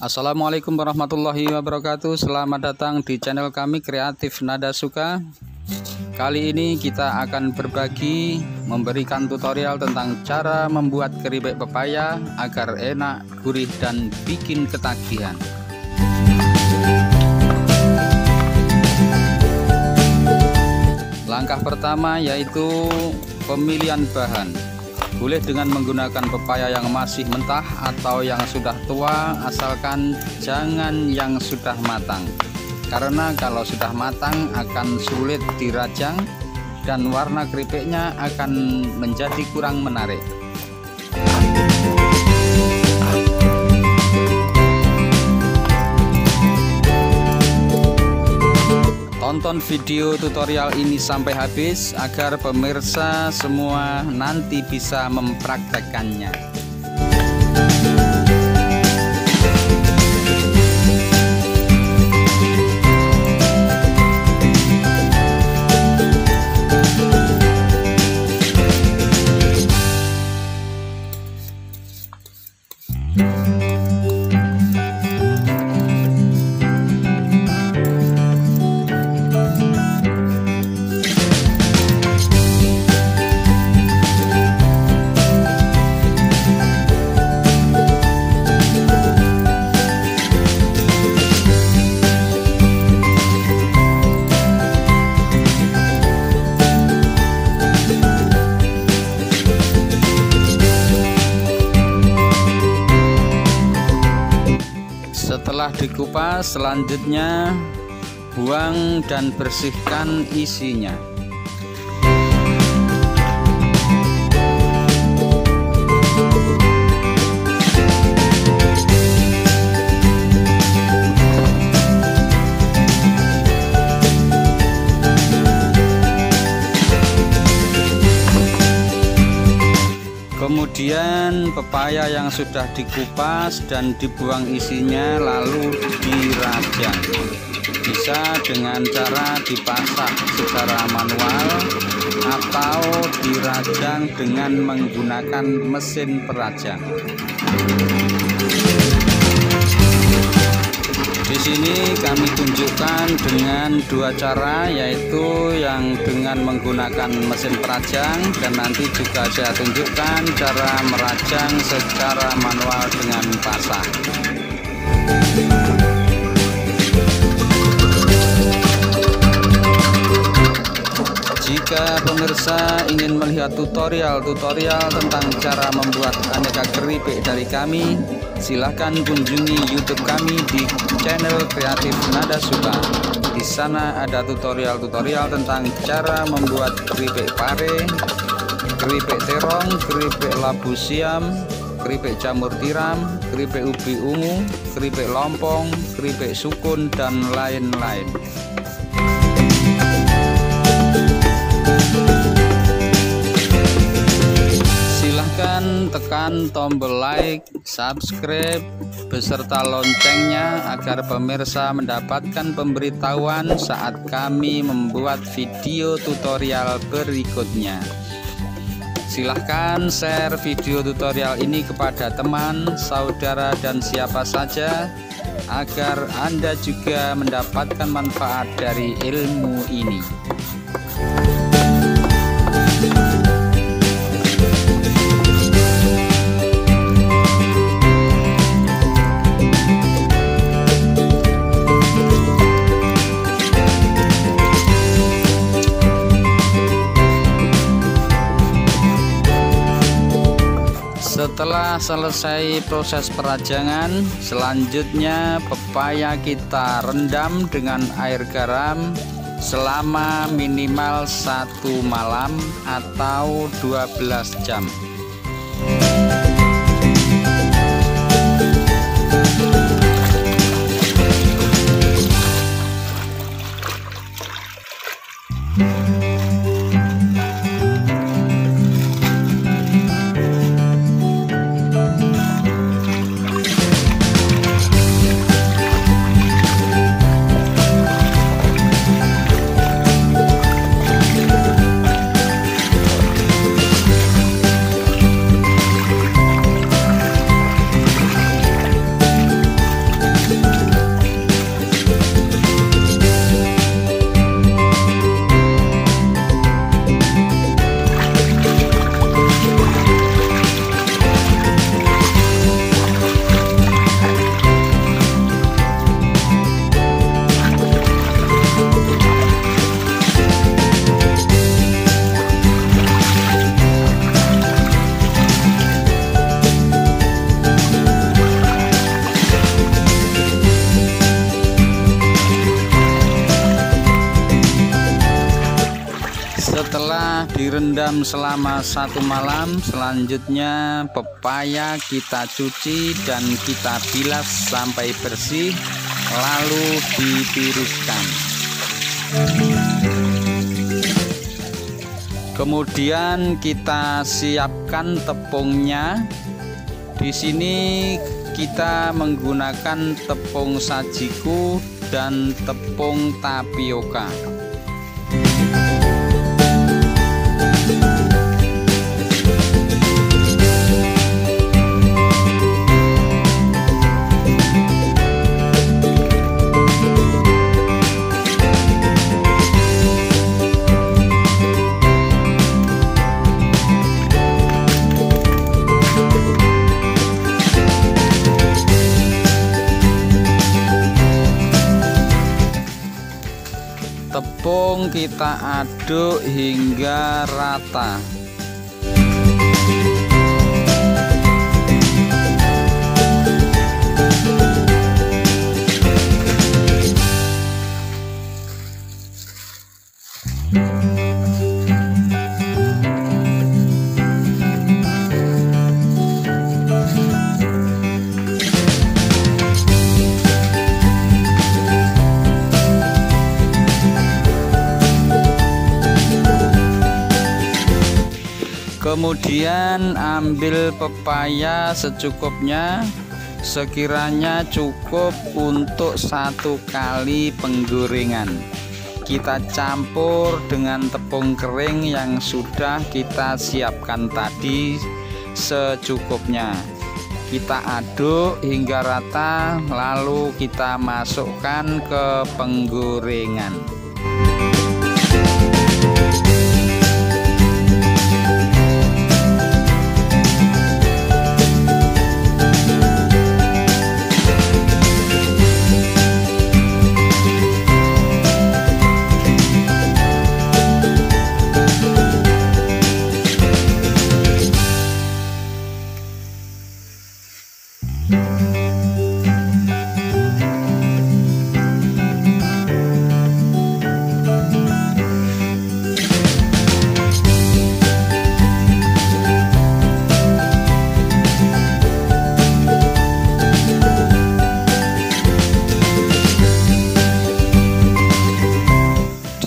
Assalamualaikum warahmatullahi wabarakatuh. Selamat datang di channel kami Kreatif Nada Suka. Kali ini kita akan berbagi memberikan tutorial tentang cara membuat keripik pepaya agar enak, gurih, dan bikin ketagihan. Langkah pertama yaitu pemilihan bahan. Boleh dengan menggunakan pepaya yang masih mentah atau yang sudah tua, asalkan jangan yang sudah matang. Karena kalau sudah matang akan sulit dirajang dan warna keripiknya akan menjadi kurang menarik. Tonton video tutorial ini sampai habis agar pemirsa semua nanti bisa mempraktekkannya. Setelah dikupas, selanjutnya buang dan bersihkan isinya. Kemudian pepaya yang sudah dikupas dan dibuang isinya lalu dirajang. Bisa dengan cara dipasak secara manual atau dirajang dengan menggunakan mesin perajang. Di sini kami tunjukkan dengan dua cara, yaitu yang dengan menggunakan mesin perajang, dan nanti juga saya tunjukkan cara merajang secara manual dengan pasak. Jika pemirsa ingin melihat tutorial tentang cara membuat aneka keripik dari kami, silahkan kunjungi YouTube kami di channel Kreatif Nada Suka. Di sana ada tutorial tentang cara membuat keripik pare, keripik terong, keripik labu siam, keripik jamur tiram, keripik ubi ungu, keripik lompong, keripik sukun, dan lain-lain. Silahkan tekan tombol like, subscribe, beserta loncengnya agar pemirsa mendapatkan pemberitahuan saat kami membuat video tutorial berikutnya. Silahkan share video tutorial ini kepada teman, saudara, dan siapa saja agar Anda juga mendapatkan manfaat dari ilmu ini. Setelah selesai proses perajangan, selanjutnya pepaya kita rendam dengan air garam selama minimal 1 malam atau 12 jam. direndam selama 1 malam. Selanjutnya pepaya kita cuci dan kita bilas sampai bersih, lalu ditiriskan. Kemudian kita siapkan tepungnya. Di sini kita menggunakan tepung sajiku dan tepung tapioka. Tepung kita aduk hingga rata. Kemudian ambil pepaya secukupnya, sekiranya cukup untuk 1 kali penggorengan. Kita campur dengan tepung kering yang sudah kita siapkan tadi secukupnya. Kita aduk hingga rata, lalu kita masukkan ke penggorengan.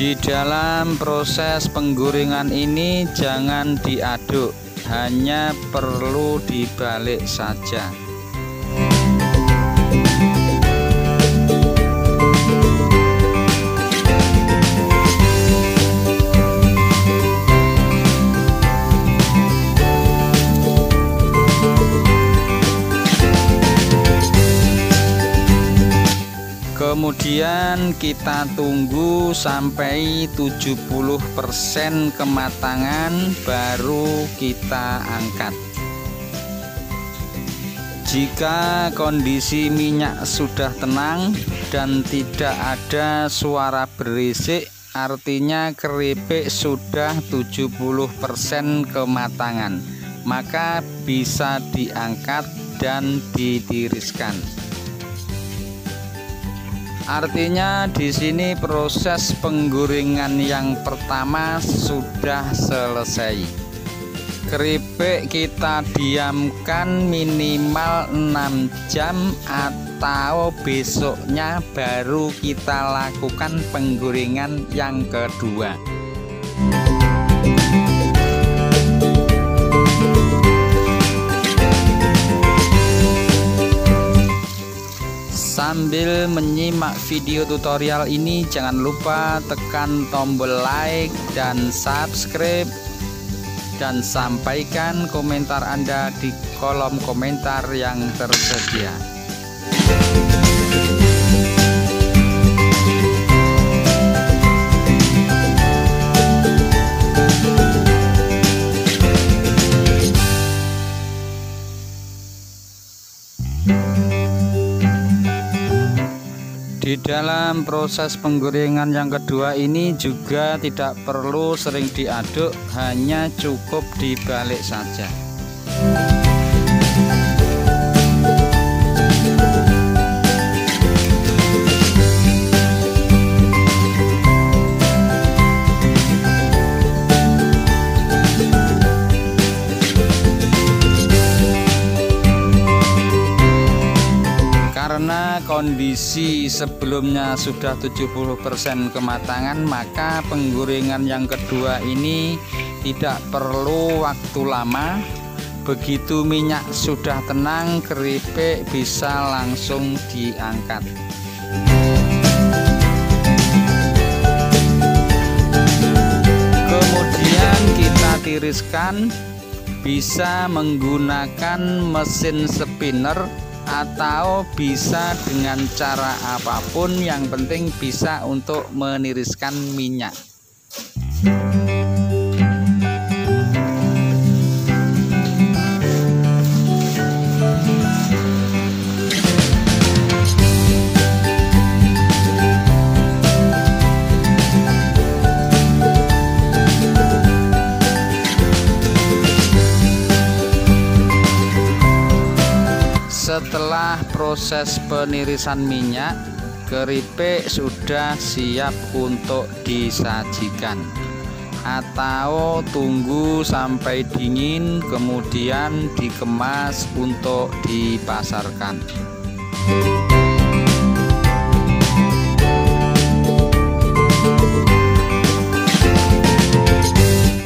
Di dalam proses penggorengan ini jangan diaduk, hanya perlu dibalik saja. Kemudian kita tunggu sampai 70% kematangan, baru kita angkat. Jika kondisi minyak sudah tenang dan tidak ada suara berisik, artinya keripik sudah 70% kematangan, maka bisa diangkat dan ditiriskan. Artinya di sini proses penggorengan yang pertama sudah selesai. Keripik kita diamkan minimal 6 jam atau besoknya baru kita lakukan penggorengan yang kedua. Sambil menyimak video tutorial ini, jangan lupa tekan tombol like dan subscribe, dan sampaikan komentar Anda di kolom komentar yang tersedia. Di dalam proses penggorengan yang kedua ini juga tidak perlu sering diaduk, hanya cukup dibalik saja. Karena kondisi sebelumnya sudah 70% kematangan, maka penggorengan yang kedua ini tidak perlu waktu lama. Begitu minyak sudah tenang, keripik bisa langsung diangkat. Kemudian kita tiriskan, bisa menggunakan mesin spinner atau bisa dengan cara apapun, yang penting bisa untuk meniriskan minyak. Setelah proses penirisan minyak, keripik sudah siap untuk disajikan, atau tunggu sampai dingin kemudian dikemas untuk dipasarkan.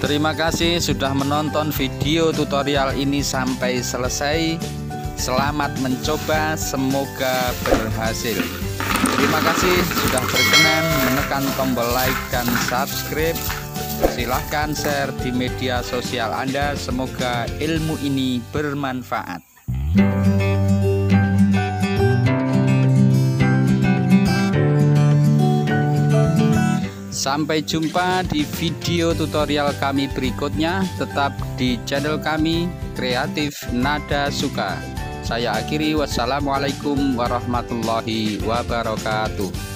Terima kasih sudah menonton video tutorial ini sampai selesai. Selamat mencoba, semoga berhasil. Terima kasih sudah berkenan menekan tombol like dan subscribe. Silahkan share di media sosial Anda. Semoga ilmu ini bermanfaat. Sampai jumpa di video tutorial kami berikutnya. Tetap di channel kami, Kreatif Nada Suka. Saya akhiri, wassalamualaikum warahmatullahi wabarakatuh.